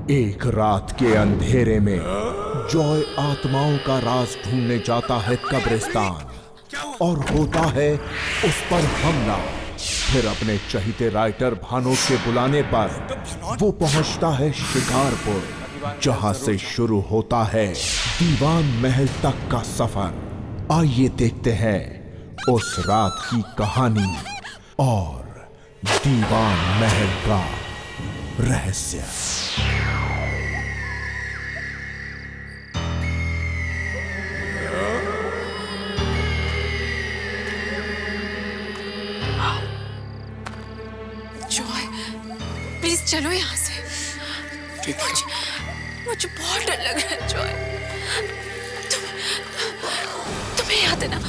एक रात के अंधेरे में जॉय आत्माओं का राज ढूंढने जाता है कब्रिस्तान और होता है उस पर हमला। फिर अपने चहीते राइटर भानोद के बुलाने पर वो पहुंचता है शिकारपुर, जहां से शुरू होता है दीवान महल तक का सफर। आइए देखते हैं उस रात की कहानी और दीवान महल का रहस्य। प्लीज चलो यहाँ से। मुझे बहुत डर लग रहा है जॉय। तुम्हें याद है ना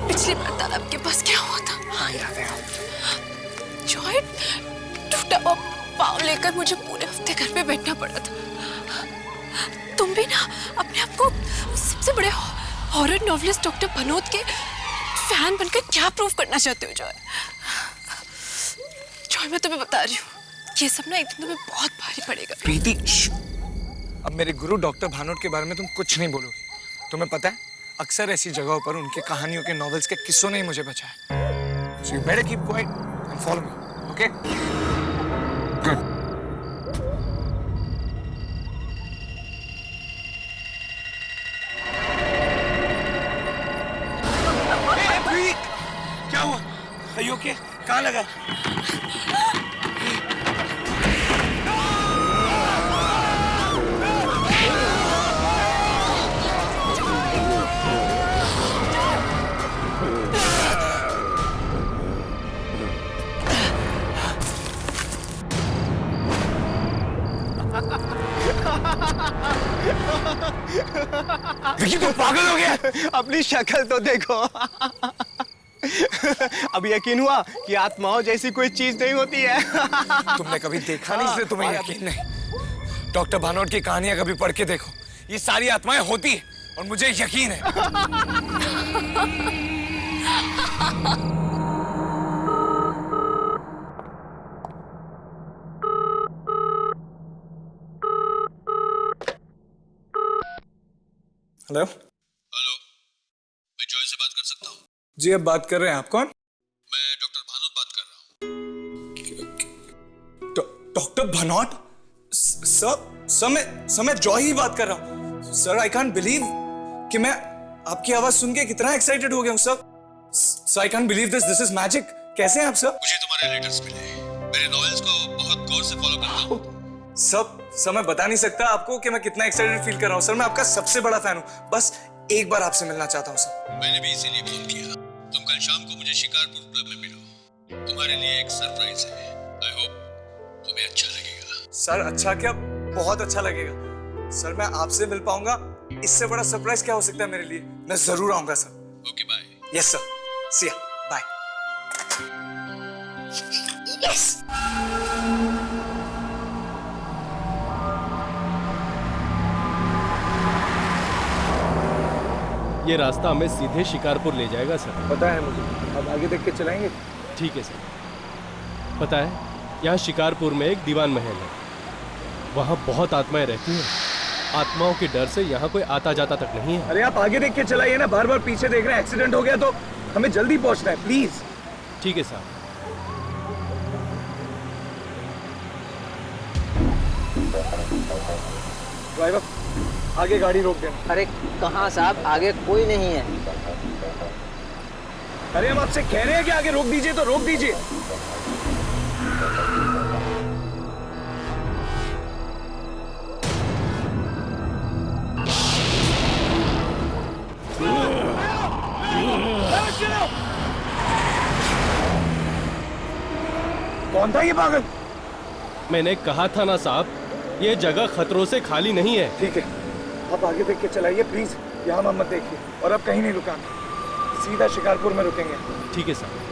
पिछली बार तालाब के पास क्या हुआ था? हाँ याद है। जॉय टूटा हुआ पाँव लेकर मुझे पूरे हफ्ते घर पे बैठना पड़ा था। तुम भी ना अपने आप को सबसे बड़े हॉरर नॉवलिस्ट डॉक्टर भनोद के फैन बनकर क्या प्रूव करना चाहते हो जॉय? जॉय मैं तुम्हें बता रही हूँ ये सब ना एक दिन तुम्हें बहुत भारी पड़ेगा। प्रीति अब मेरे गुरु डॉक्टर भानोद के बारे में तुम कुछ नहीं बोलोगे। तुम्हें पता है अक्सर ऐसी जगहों पर उनके कहानियों के नॉवेल्स के किस्सों ने ही मुझे बचाया। So you better keep quiet and follow me, okay? Good. Hey, प्रीति क्या हुआ? Are you okay? कहाँ लगा? विकी तुम पागल हो गया? अपनी शक्ल तो देखो। अब यकीन हुआ कि आत्माओं जैसी कोई चीज नहीं होती है। तुमने कभी देखा नहीं इसलिए तुम्हें यकीन नहीं। डॉक्टर भानोद की कहानियां कभी पढ़ के देखो, ये सारी आत्माएं होती है और मुझे यकीन है। हेलो हेलो, मैं जॉय से बात कर सकता हूँ? जी अब बात कर रहे हैं। आप कौन? मैं डॉक्टर भानोद बात कर रहा हूँ। डॉक्टर भानोद? सर मैं जॉय ही बात कर रहा हूँ। सर आई कांट बिलीव कि मैं आपकी आवाज सुन के कितना एक्साइटेड हो गया हूँ sir. I can't believe this is magic. कैसे हैं आप सर? मुझे तुम्हारे लेटर्स मिले, मेरे नॉवेल्स को बहुत गौर से फॉलो करता हूँ। सर मैं बता नहीं सकता आपको कि मैं कितना एक्साइटेड फील कर रहा हूँ। सर मैं आपका सबसे बड़ा फैन हूँ। बस एक बार आपसे मिलना चाहता हूँ सर। मैंने भी इसीलिए फोन किया। तुम कल शाम को मुझे शिकारपुर क्लब में मिलो, तुम्हारे लिए एक सरप्राइज है। आई होप तुम्हें अच्छा लगेगा। सर अच्छा क्या, बहुत अच्छा लगेगा। सर मैं आपसे मिल पाऊंगा, इससे बड़ा सरप्राइज क्या हो सकता है मेरे लिए। मैं जरूर आऊंगा sir. Okay bye. Yes sir, see ya, bye. Yes. ये रास्ता हमें सीधे शिकारपुर ले जाएगा सर। पता है मुझे। अब आगे देख के चलाएंगे। ठीक है सर। पता है यहाँ शिकारपुर में एक दीवान महल है, वहाँ बहुत आत्माएं रहती हैं। आत्माओं के डर से यहाँ कोई आता जाता तक नहीं है। अरे आप आगे देख के चलाइए ना, बार बार पीछे देख रहे हैं। एक्सीडेंट हो गया तो हमें जल्दी पहुंचना है, प्लीज। ठीक है साहब। ड्राइवर आगे गाड़ी रोक देना। अरे कहाँ साहब, आगे कोई नहीं है। अरे हम आपसे कह रहे हैं कि आगे रोक दीजिए तो रोक दीजिए। कौन था ये पागल? मैंने कहा था ना साहब, ये जगह खतरों से खाली नहीं है। ठीक है, आप आगे देख के चलाइए प्लीज। यहाँ मत देखिए और अब कहीं नहीं रुकाना, सीधा शिकारपुर में रुकेंगे। ठीक है साहब।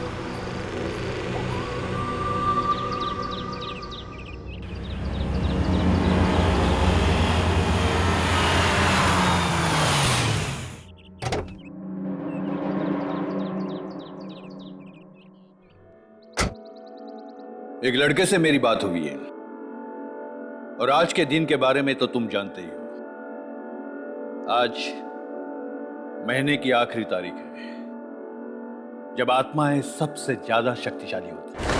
एक लड़के से मेरी बात हुई है, और आज के दिन के बारे में तो तुम जानते ही हो। आज महीने की आखिरी तारीख है, जब आत्माएं सबसे ज्यादा शक्तिशाली होती हैं।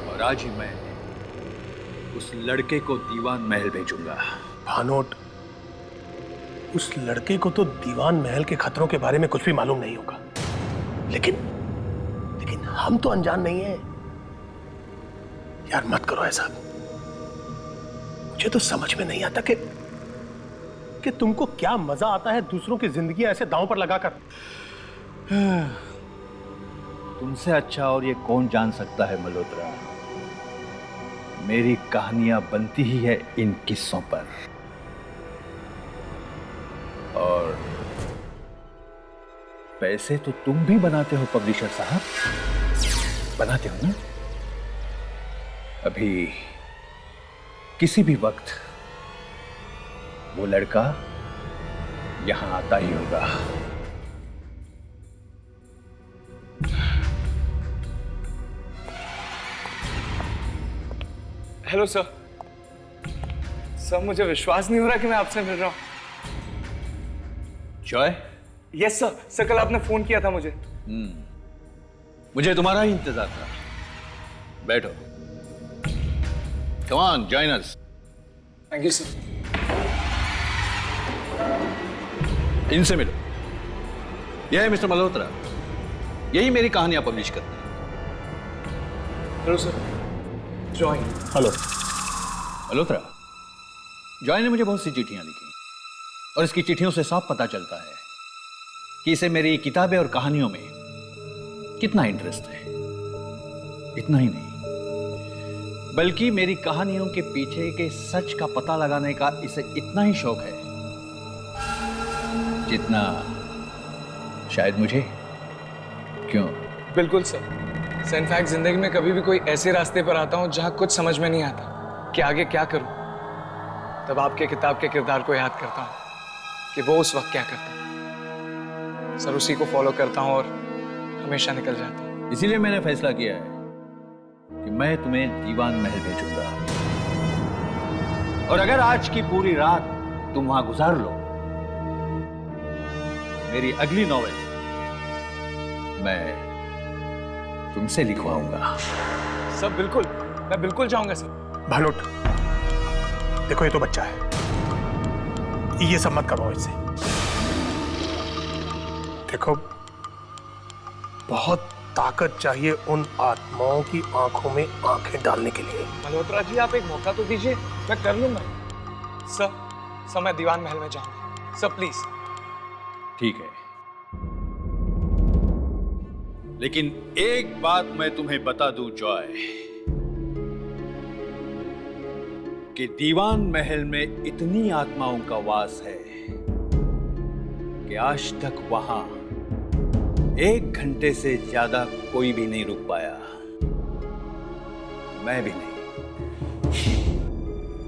और आज ही मैं उस लड़के को दीवान महल भेजूंगा। भानोट, उस लड़के को तो दीवान महल के खतरों के बारे में कुछ भी मालूम नहीं होगा, लेकिन हम तो अनजान नहीं हैं। यार मत करो ऐसा। मुझे तो समझ में नहीं आता कि तुमको क्या मजा आता है दूसरों की जिंदगी ऐसे दांव पर लगाकर। तुमसे अच्छा और ये कौन जान सकता है मल्होत्रा। मेरी कहानियां बनती ही है इन किस्सों पर। और पैसे तो तुम भी बनाते हो पब्लिशर साहब, बनाते हो ना। अभी किसी भी वक्त वो लड़का यहां आता ही होगा। Hello sir. सर मुझे विश्वास नहीं हो रहा कि मैं आपसे मिल रहा हूँ। जॉय? Yes sir. सर कल आपने फोन किया था मुझे। मुझे तुम्हारा ही इंतजार था। बैठो। Come on, join us. Thank you sir. इनसे मिलो। यह है मिस्टर मल्होत्रा, यही मेरी कहानियां पब्लिश करते हैं। Hello sir. Join. Hello. Malhotra, Joy ने मुझे बहुत सी चिट्ठियां लिखी और इसकी चिट्ठियों से साफ पता चलता है कि इसे मेरी किताबें और कहानियों में कितना इंटरेस्ट है। इतना ही नहीं, बल्कि मेरी कहानियों के पीछे के सच का पता लगाने का इसे इतना ही शौक है जितना शायद मुझे। क्यों? बिल्कुल सर। इनफैक्ट जिंदगी में कभी भी कोई ऐसे रास्ते पर आता हूं जहां कुछ समझ में नहीं आता कि आगे क्या करूं, तब आपके किताब के किरदार को याद करता हूं कि वो उस वक्त क्या करता। सर उसी को फॉलो करता हूं और हमेशा निकल जाता हूं। इसीलिए मैंने फैसला किया है कि मैं तुम्हें दीवान महल भेजूंगा। और अगर आज की पूरी रात तुम वहां गुजार लो, मेरी अगली नॉवेल मैं तुमसे लिखवाऊंगा। सर बिल्कुल, मैं बिल्कुल जाऊंगा सर। भानोट, देखो ये तो बच्चा है, ये सब मत करो इससे। देखो, बहुत ताकत चाहिए उन आत्माओं की आंखों में आंखें डालने के लिए। मल्होत्रा जी आप एक मौका तो दीजिए, मैं कर लूंगा। सर मैं दीवान महल में जाऊंगा। Sir please. ठीक है, लेकिन एक बात मैं तुम्हें बता दूं जॉय, कि दीवान महल में इतनी आत्माओं का वास है कि आज तक वहां 1 घंटे से ज्यादा कोई भी नहीं रुक पाया। मैं भी नहीं।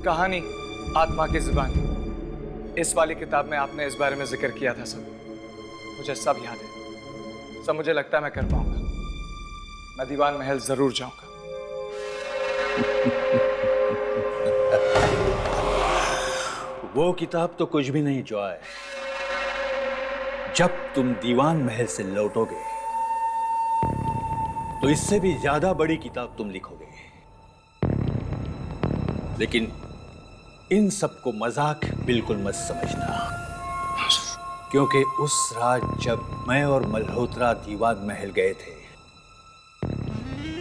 कहानी आत्मा की जुबानी, इस वाली किताब में आपने इस बारे में जिक्र किया था सर। मुझे सब याद है सर। मुझे लगता है मैं कर पाऊंगा। मैं दीवान महल जरूर जाऊंगा। वो किताब तो कुछ भी नहीं जॉय। जब तुम दीवान महल से लौटोगे तो इससे भी ज्यादा बड़ी किताब तुम लिखोगे। लेकिन इन सबको मजाक बिल्कुल मत समझना, क्योंकि उस रात जब मैं और मल्होत्रा दीवान महल गए थे,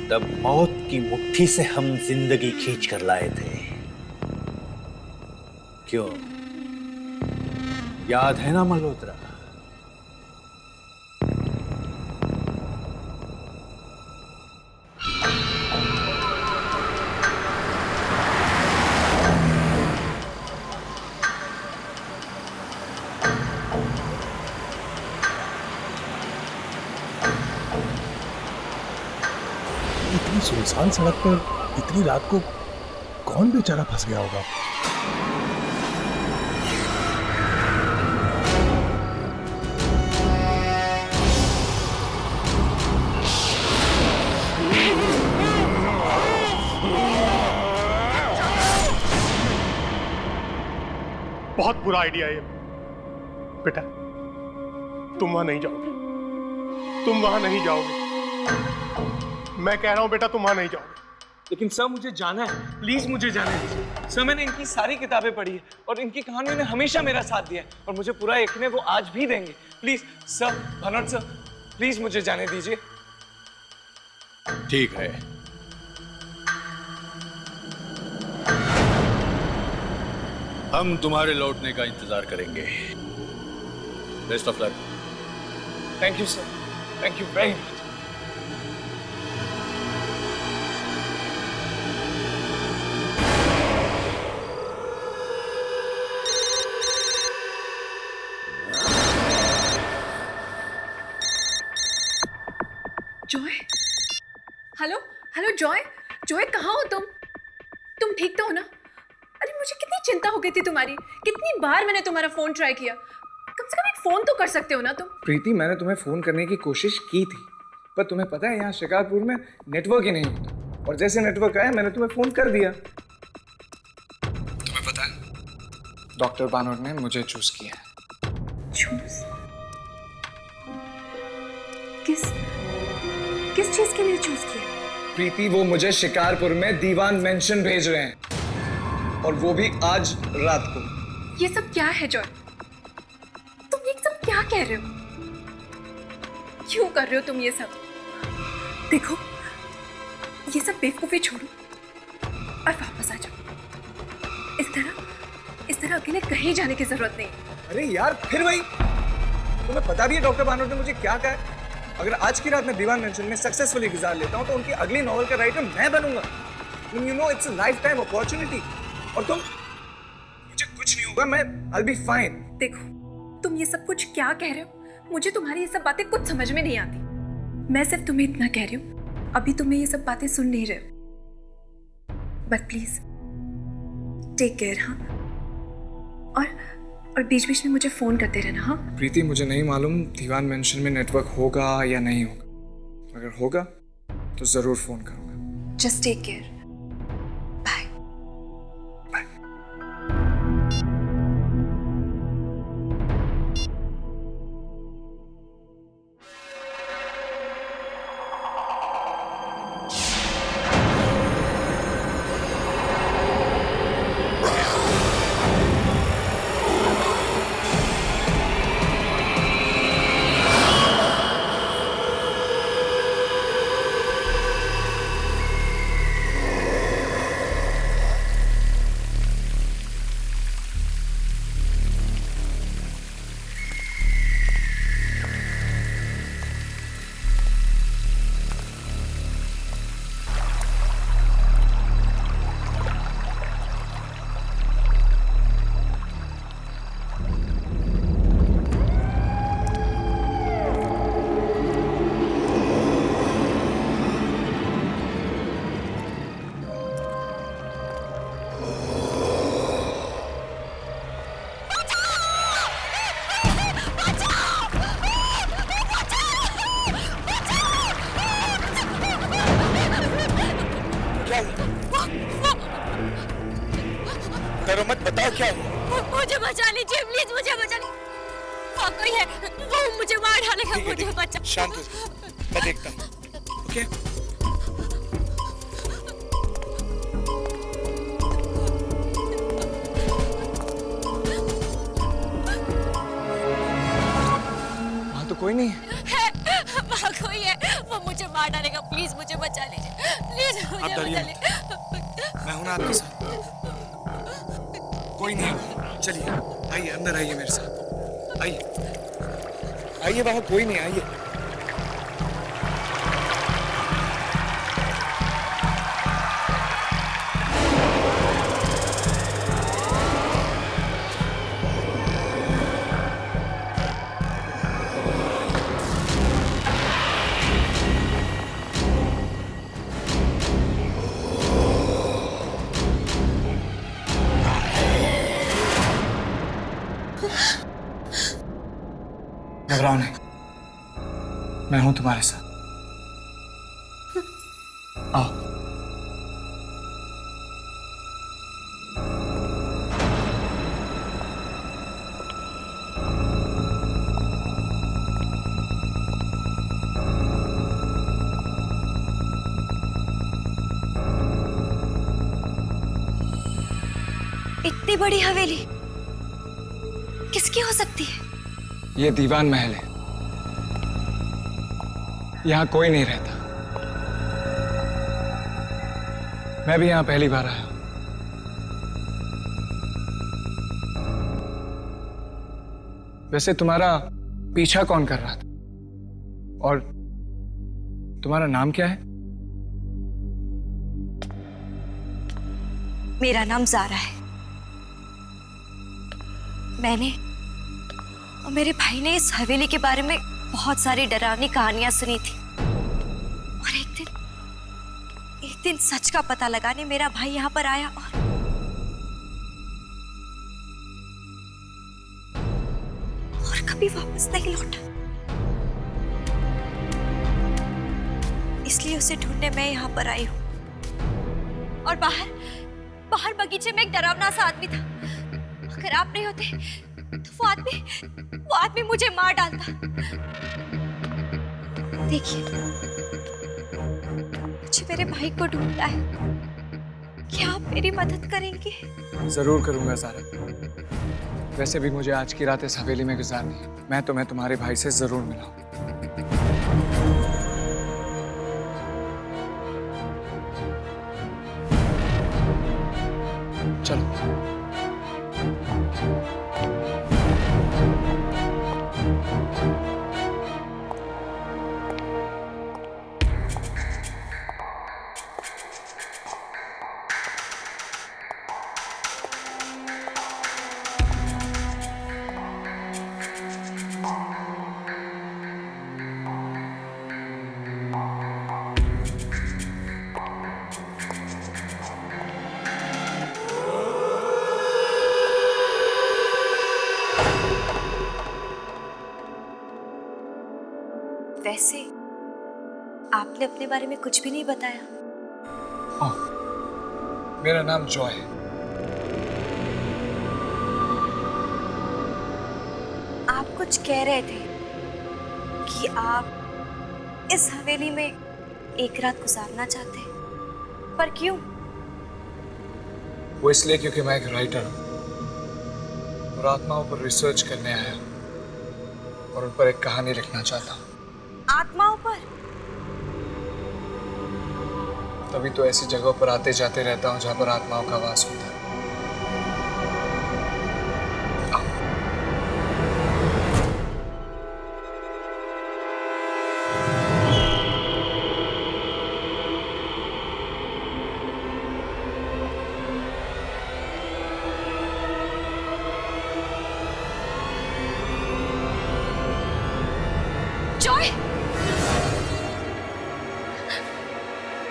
तब मौत की मुट्ठी से हम जिंदगी खींच कर लाए थे। क्यों, याद है ना मल्होत्रा? इतनी सुनसान सड़क पर इतनी रात को कौन बेचारा फंस गया होगा? बहुत बुरा आइडिया है ये। बेटा तुम वहां नहीं जाओगे, तुम वहां नहीं जाओगे। मैं कह रहा हूं बेटा, तुम वहां नहीं जाओगे। लेकिन सर मुझे जाना है, प्लीज मुझे जाने दीजिए। सर मैंने इनकी सारी किताबें पढ़ी है और इनकी कहानियों ने हमेशा मेरा साथ दिया है और मुझे पूरा यकीन है वो आज भी देंगे। Please sir, Bhanot sir, please मुझे जाने दीजिए। ठीक है, हम तुम्हारे लौटने का इंतजार करेंगे। Best of luck. Thank you sir, thank you very much. Joy, hello hello Joy, Joy कहाँ हो तुम ठीक तो हो ना? अरे मुझे कितनी चिंता हो गई थी तुम्हारी, कितनी बार मैंने तुम्हारा फोन ट्राई किया। कम से कम एक फोन तो कर सकते हो ना तुम। प्रीति, मैंने तुम्हें फोन करने की कोशिश की थी, पर तुम्हें पता है यहाँ शिकारपुर में नेटवर्क ही नहीं होता, और जैसे नेटवर्क आया मैंने तुम्हें फोन कर दिया। तुम्हें पता है डॉक्टर बानोट ने मुझे चूज किया। चूज? किस चीज के लिए चूज किया? प्रीति, वो मुझे शिकारपुर में दीवान मेंशन भेज रहे हैं, और वो भी आज रात को। ये सब क्या है जॉय? तुम ये सब क्या कह रहे हो? क्यों कर रहे हो तुम ये सब? देखो, ये सब बेवकूफी छोड़ो और वापस आ जाओ। इस तरह अकेले कहीं जाने की जरूरत नहीं। अरे यार, फिर वही। तुम्हें पता भी है डॉक्टर बानोट ने मुझे क्या कहा है? अगर आज की रात में दीवान मेंशन में सक्सेसफुली गुजार लेता हूं तो उनकी अगली नॉवल का राइटर मैं बनूंगा। You know, it's a life time opportunity. और मुझे कुछ नहीं होगा, मैं I'll be fine। देखो, तुम ये सब कुछ क्या कह रहे हो? मुझे तुम्हारी ये सब बातें कुछ समझ में नहीं आती। मैं सिर्फ तुम्हें इतना कह रही हूँ, अभी तुम्हें ये सब बातें सुन नहीं रहे हो। But please take care. हाँ, और बीच बीच में मुझे फोन करते रहना। हाँ प्रीति, मुझे नहीं मालूम दीवान मेंशन में नेटवर्क होगा या नहीं होगा। अगर होगा तो जरूर फोन करूंगा। Just take care. Bye bye. डरो मत, बताओ क्या हुआ? मुझे बचा लीजिए प्लीज, मुझे बचा लीजिए। हाँ, कोई है, वो मुझे मार डालेगा। मुझे बचा। शांत हो जाओ, मैं देखता हूँ। ओके? वहाँ तो कोई नहीं है। वहाँ कोई है, वो मुझे मार डालेगा। प्लीज मुझे बचा लीजिए, प्लीज मुझे बचा लीजिए। मैं हूं ना आपके साथ। कोई नहीं है। चलिए, आइए, अंदर आइए मेरे साथ। आइए आइए, वहां कोई नहीं। आइए। घबराओ नहीं, मैं हूं तुम्हारे साथ। आओ। इतनी बड़ी हवेली किसकी हो सकती है? ये दीवान महल है, यहाँ कोई नहीं रहता। मैं भी यहाँ पहली बार आया। वैसे तुम्हारा पीछा कौन कर रहा था? और तुम्हारा नाम क्या है? मेरा नाम ज़ारा है। मैंने और मेरे भाई ने इस हवेली के बारे में बहुत सारी डरावनी कहानियां सुनी थी, और एक दिन सच का पता लगाने मेरा भाई यहाँ पर आया और कभी वापस नहीं लौटा। इसलिए उसे ढूंढने मैं यहाँ पर आई हूँ। और बाहर बगीचे में एक डरावना सा आदमी था। अगर आप नहीं होते तो वो आदमी मुझे मार डालता। देखिए, मुझे मेरे भाई को ढूंढना है। क्या आप मेरी मदद करेंगे? जरूर करूंगा ज़ारा। वैसे भी मुझे आज की रात इस हवेली में गुजारनी है। मैं तुम्हारे भाई से जरूर मिलाऊं। चलो। वैसे आपने अपने बारे में कुछ भी नहीं बताया। मेरा नाम जॉय है। आप कुछ कह रहे थे कि आप इस हवेली में एक रात गुजारना चाहते हैं, पर क्यों? वो इसलिए क्योंकि मैं एक राइटर हूँ और आत्माओं पर रिसर्च करने आया और उन पर एक कहानी लिखना चाहता हूँ। आत्माओं पर? तभी तो ऐसी जगहों पर आते जाते रहता हूँ जहाँ पर आत्माओं का वास होता है। जॉय,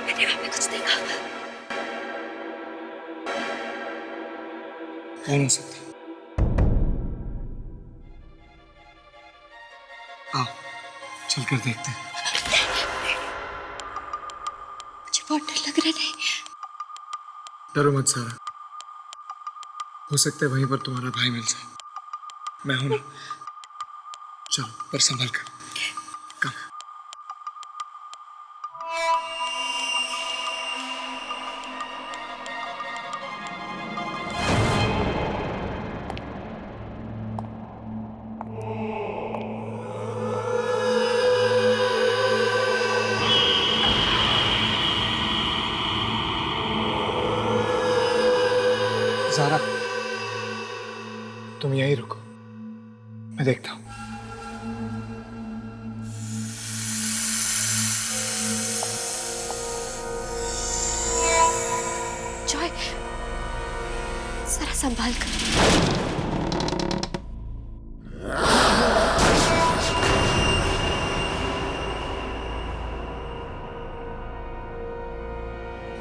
मैंने वहां पे कुछ देखा। कौन हो सकता? आओ चलकर देखते हैं। मुझे बहुत डर लग रहा है। डरो मत सारा, हो सकता है वहीं पर तुम्हारा भाई मिल जाए। मैं हूं ना। चलो, पर संभल कर। कम। ज़ारा, तुम यहीं रुको, मैं देखता हूं। जॉय, जरा संभाल कर।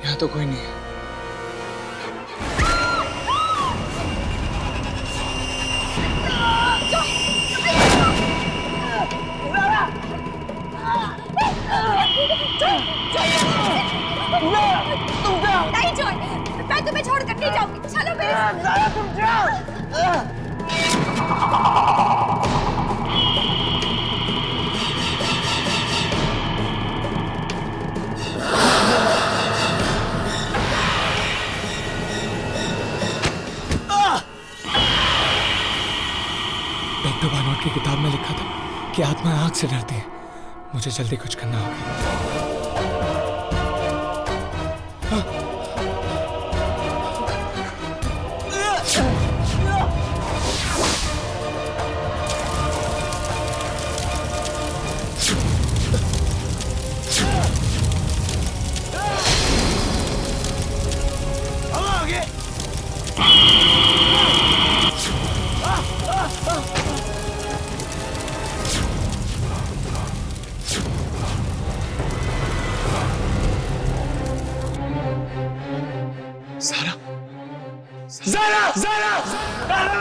यहाँ तो कोई नहीं है। नहीं जॉय, मैं तुम्हें छोड़कर नहीं जाऊंगी। चलो मेरे साथ। तुम जाओ। डॉक्टर भानोट की किताब में लिखा था कि आत्मा आग से डरती है। मुझे जल्दी कुछ करना होगा। Zara, Zara, Zara, Zara!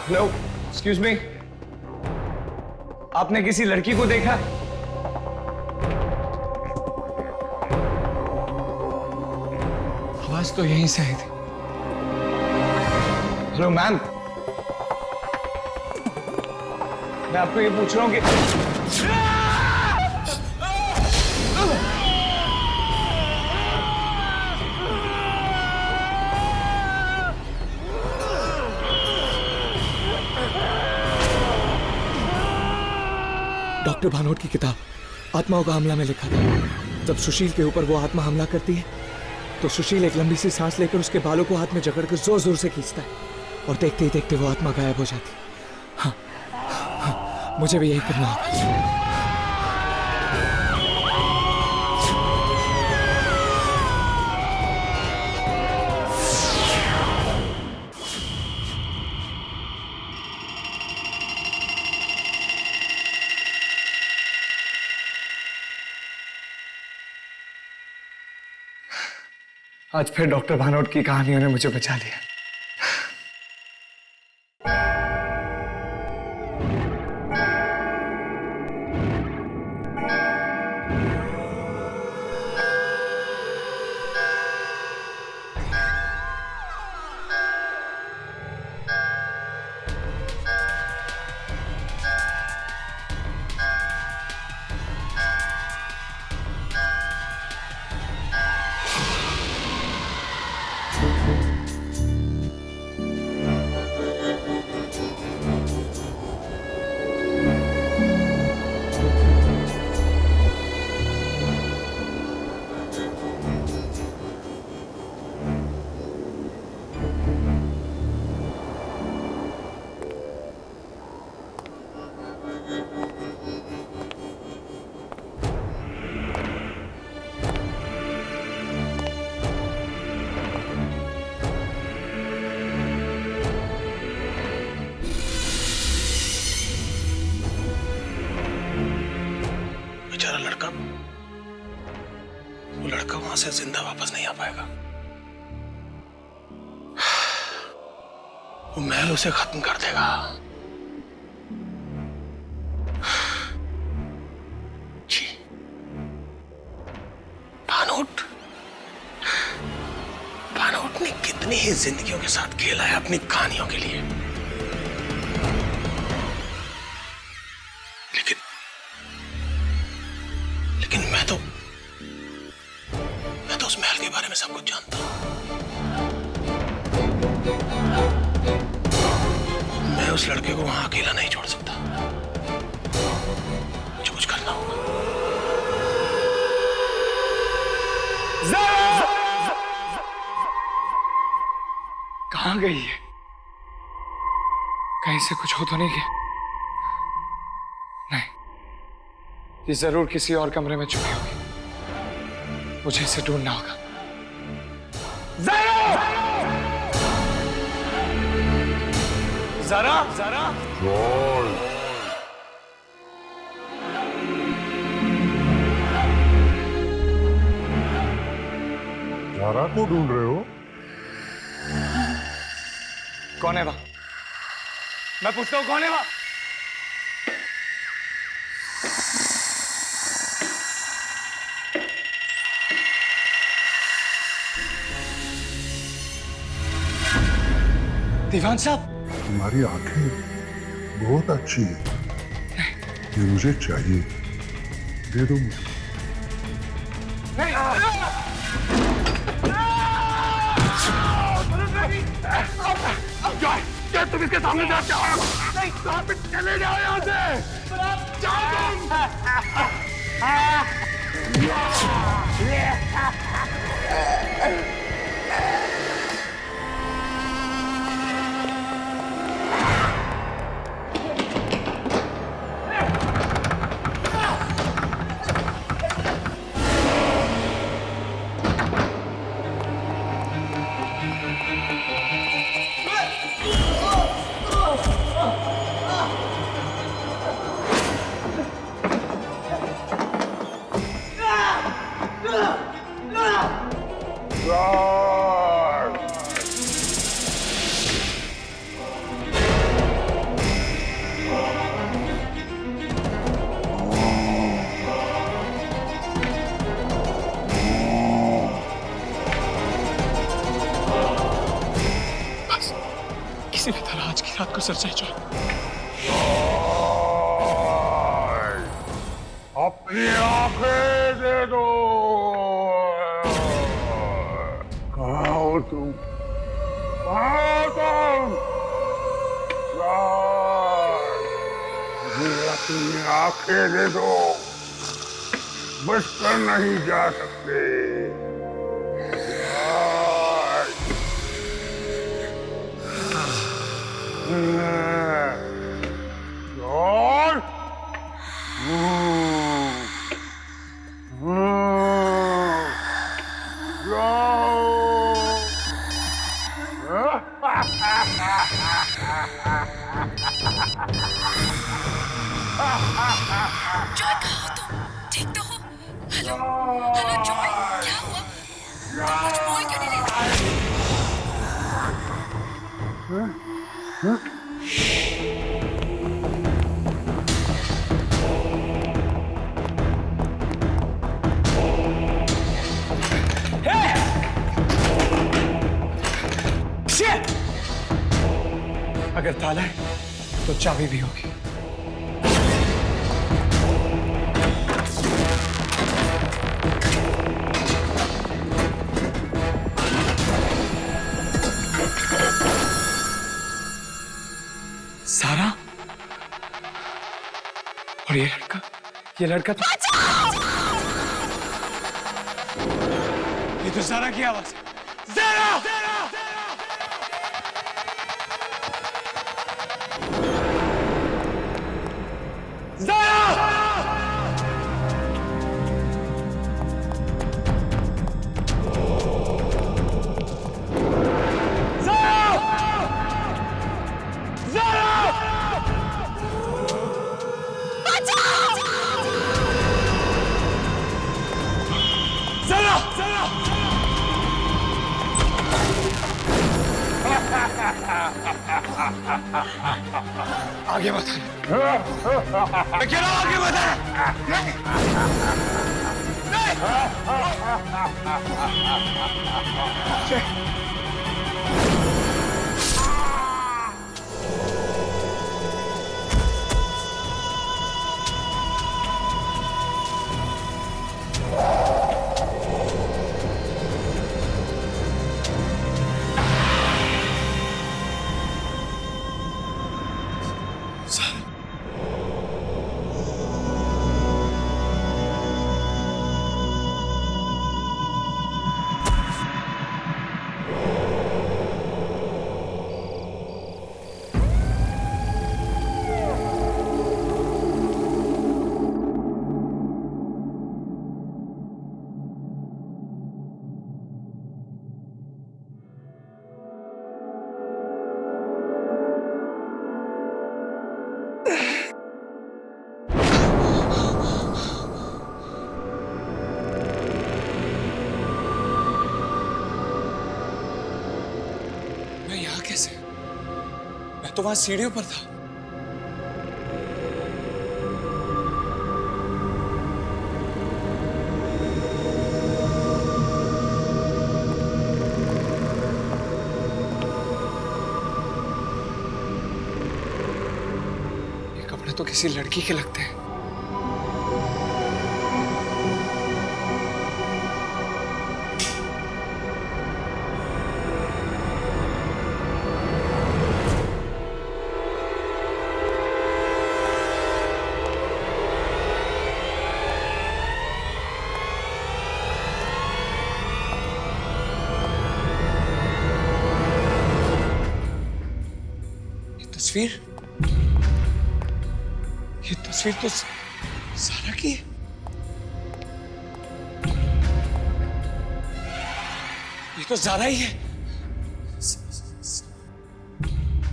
Hello, excuse me, आपने किसी लड़की को देखा? आवाज तो यहीं से आई थी। हेलो मैम, मैं आपको ये पूछ रहा हूँ कि डॉक्टर भानोट की किताब आत्माओं का हमला में लिखा था। जब सुशील के ऊपर वो आत्मा हमला करती है तो सुशील एक लंबी सी सांस लेकर उसके बालों को हाथ में जकड़कर जोर जोर से खींचता है और देखते ही देखते वो आत्मा गायब हो जाती है। हाँ, हाँ, मुझे भी यही करना होगा। आज फिर डॉक्टर भानोट की कहानियों ने मुझे बचा लिया। वो लड़का वहां से जिंदा वापस नहीं आ पाएगा। वो महल उसे खत्म कर देगा। जी, भानोट ने कितनी ही जिंदगियों के साथ खेला है अपनी कहानियों के लिए, लेकिन मैं तो उस महल के बारे में सब कुछ जानता हूं। मैं उस लड़के को वहां अकेला नहीं छोड़ सकता। मुझे कुछ करना होगा। कहां गई है? कहीं से कुछ हो तो नहीं गया? नहीं, ये जरूर किसी और कमरे में छुपी होगी। मुझे इसे ढूंढना होगा। ज़ारा! ज़ारा! ज़ारा को ढूंढ रहे हो? कौन है वह? मैं पूछता हूं, कौन है वह? दीवान साहब, तुम्हारी आंखें बहुत अच्छी है, ये मुझे चाहिए, दे दो मुझे। क्या तुम इसके सामने जाते हो? नहीं, चले जाओ यहाँ से। जाओ किसी भी तरह आज की रात को सर जाए। अपनी आंखें दे दो। कहाँ हो तुम? कहाँ हो तुम? मुझे अपनी आंखें दे दो, बच कर नहीं जा सकते। जॉय, कहाँ हो तुम? ठीक तो हो? हेलो हेलो जॉय, क्या हुआ? तुम कुछ बोल क्यों नहीं रही? अगर ताला है तो चाबी भी होगी। सारा और ये लड़का तो ये तो सारा की आवाज है। सारा! आगे मत मैं कह रहा हूं आगे मत मैं तो वहां सीढ़ियों पर था। तो किसी लड़की के लगते हैं। ये तस्वीर तो सारा की है। ये तो ज़ारा ही है।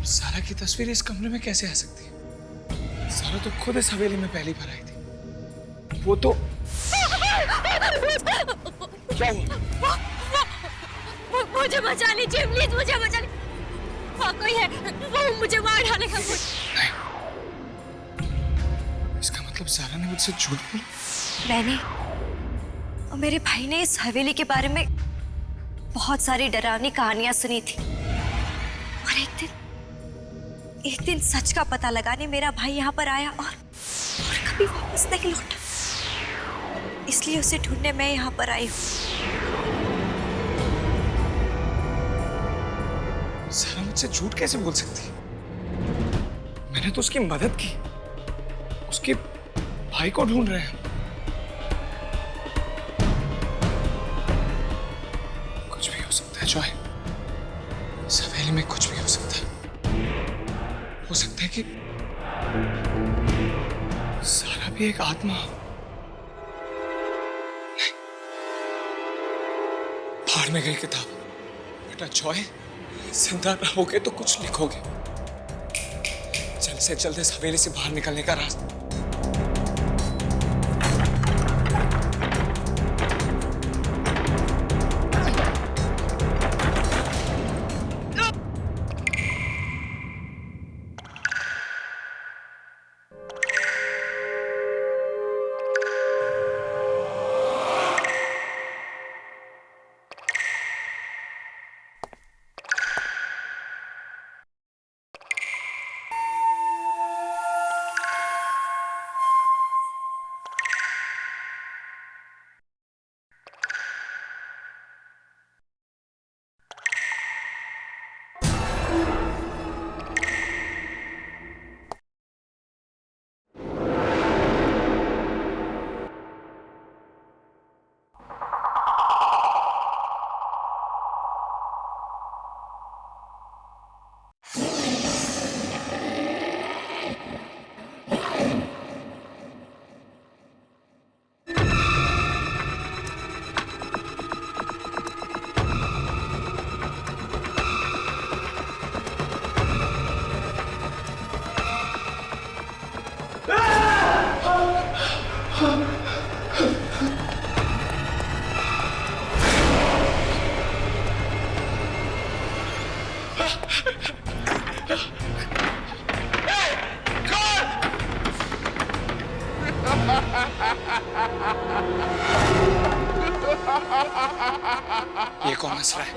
ज़ारा की तस्वीर इस कमरे में कैसे आ सकती है? ज़ारा तो खुद इस हवेली में पहली बार आई थी। वो तो क्या हुआ? मुझे बचा लीजिए प्लीज, मुझे बचा लीजिए। वहाँ कोई है, वो मुझे मार डालेगा। नहीं, इसका मतलब ज़ारा ने मुझसे झूठ बोला। मैंने और मेरे भाई ने इस हवेली के बारे में बहुत सारी डरावनी कहानियां सुनी थी, और एक दिन सच का पता लगाने मेरा भाई यहाँ पर आया और कभी वापस नहीं लौटा। इसलिए उसे ढूंढने मैं यहाँ पर आई हूँ। ज़ारा मुझसे झूठ कैसे बोल सकती है? मैंने तो उसकी मदद की। उसके भाई को ढूंढ रहे हैं। कुछ भी हो सकता है जॉय। इस हवेली में कुछ भी हो सकता है। हो सकता है कि ज़ारा भी एक आत्मा हो। नहीं, फाड़ में गई किताब। बेटा जॉय, जिंदा रहोगे तो कुछ लिखोगे। जल्द से जल्द इस हवेली से बाहर निकलने का रास्ता। ये कौन हंस रहा है?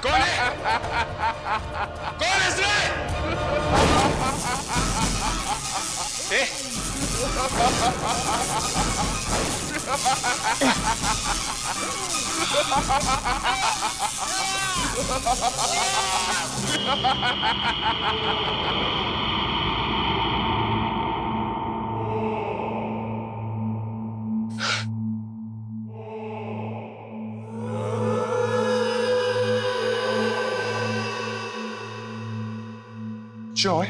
कौन है? कौन हंस रहा है? जॉय,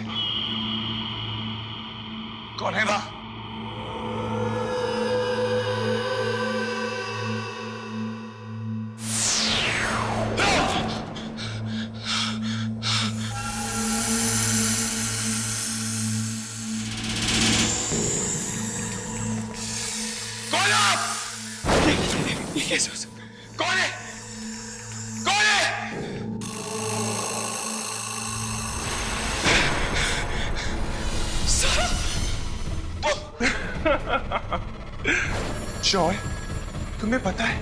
कौन है वहां? कौन है आप? ये कैसे हो सकता है? कौन है? कौन है? जॉय, तुम्हें पता है,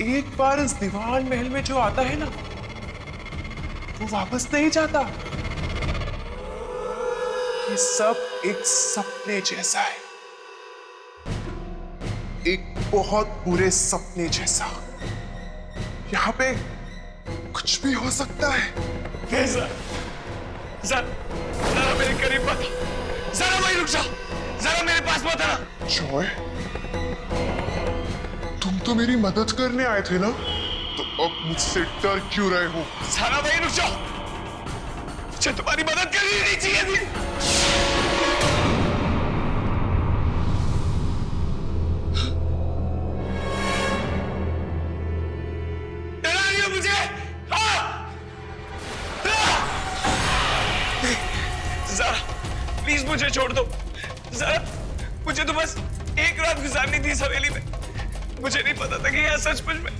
एक बार इस दीवान महल में जो आता है ना, वो वापस नहीं जाता। ये सब एक सपने जैसा है, एक बहुत बुरे सपने जैसा। यहाँ पे कुछ भी हो सकता है। जरा मेरे करीब मत, जरा वहीं रुक जाओ, जरा मेरे पास मत आना। जॉय, तुम तो मेरी मदद करने आए थे ना, तो अब मुझसे डर क्यों रहे हो? जरा वहीं रुक जाओ, मुझे तुम्हारी मदद करनी नहीं चाहिए थी। डरा रही हो मुझे? जरा प्लीज मुझे छोड़ दो, जरा मुझे तो बस एक रात गुजारनी थी इस हवेली में। मुझे नहीं पता था कि यह सचमुच में।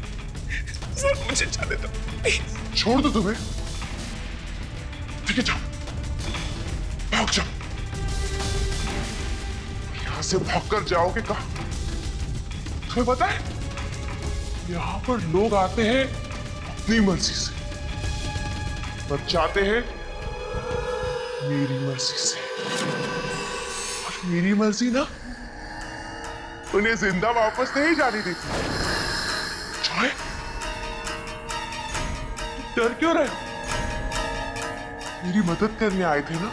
सर मुझे जाने दो प्लीज। छोड़ दो तुम्हें? ठीक है, जाओ, भाग जाओ। यहां से भागकर जाओगे कहां? तुम्हें पता है, यहां पर लोग आते हैं अपनी मर्जी से और जाते हैं मेरी मर्जी से। और मेरी मर्जी ना उन्हें जिंदा वापस नहीं जाने देती। जॉय, डर क्यों रहे? मेरी मदद करने आए थे ना,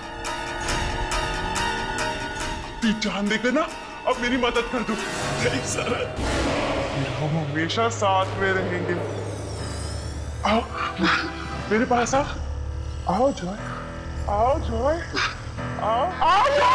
अपनी जान देकर ना अब मेरी मदद कर दो। नहीं सर, हम हमेशा साथ में रहेंगे। आओ मेरे पास आओ। आओ जॉय, आओ जॉय, आओ आओ जॉय।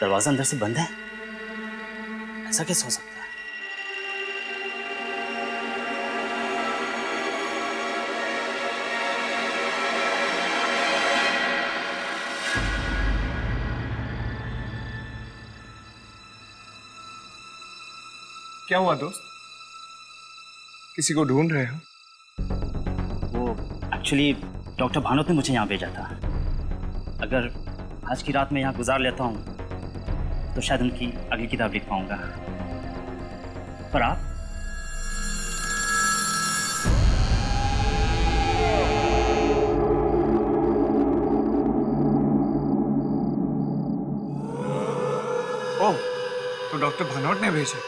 दरवाजा अंदर से बंद है, ऐसा कैसे हो सकता है? क्या हुआ दोस्त? किसी को ढूंढ रहे हो? वो एक्चुअली डॉक्टर भानोत ने मुझे यहाँ भेजा था। अगर आज की रात में यहाँ गुजार लेता हूँ तो शायद उनकी अगली किताब लिख पाऊंगा। पर आप? ओह, तो डॉक्टर भानोट ने भेजा?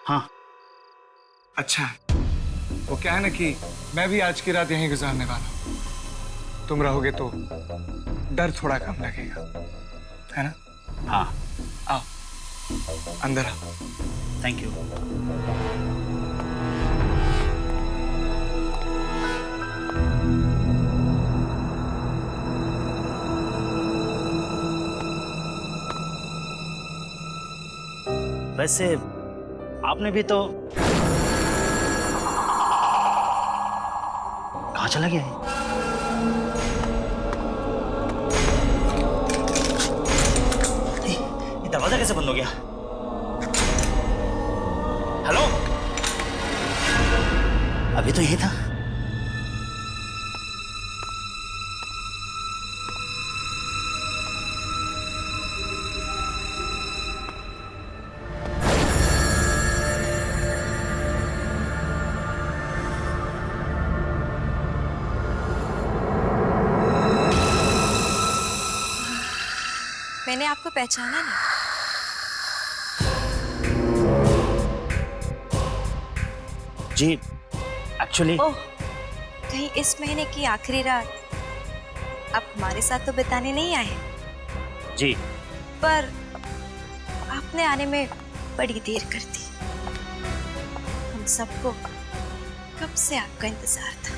हाँ। अच्छा, वो क्या है ना कि मैं भी आज की रात यहीं गुजारने वाला हूँ। तुम रहोगे तो डर थोड़ा कम लगेगा। है ना? हाँ। आओ, अंदर आओ। Thank you. वैसे आपने भी तो कहाँ चला गया है? ये दरवाजा कैसे बंद हो गया? हेलो, अभी तो यही था। मैंने आपको पहचाना नहीं। जी, एक्चुअली ओह, कहीं इस महीने की आखिरी रात आप हमारे साथ तो बिताने नहीं आए? जी, पर आपने आने में बड़ी देर कर दी। हम सबको कब से आपका इंतजार था।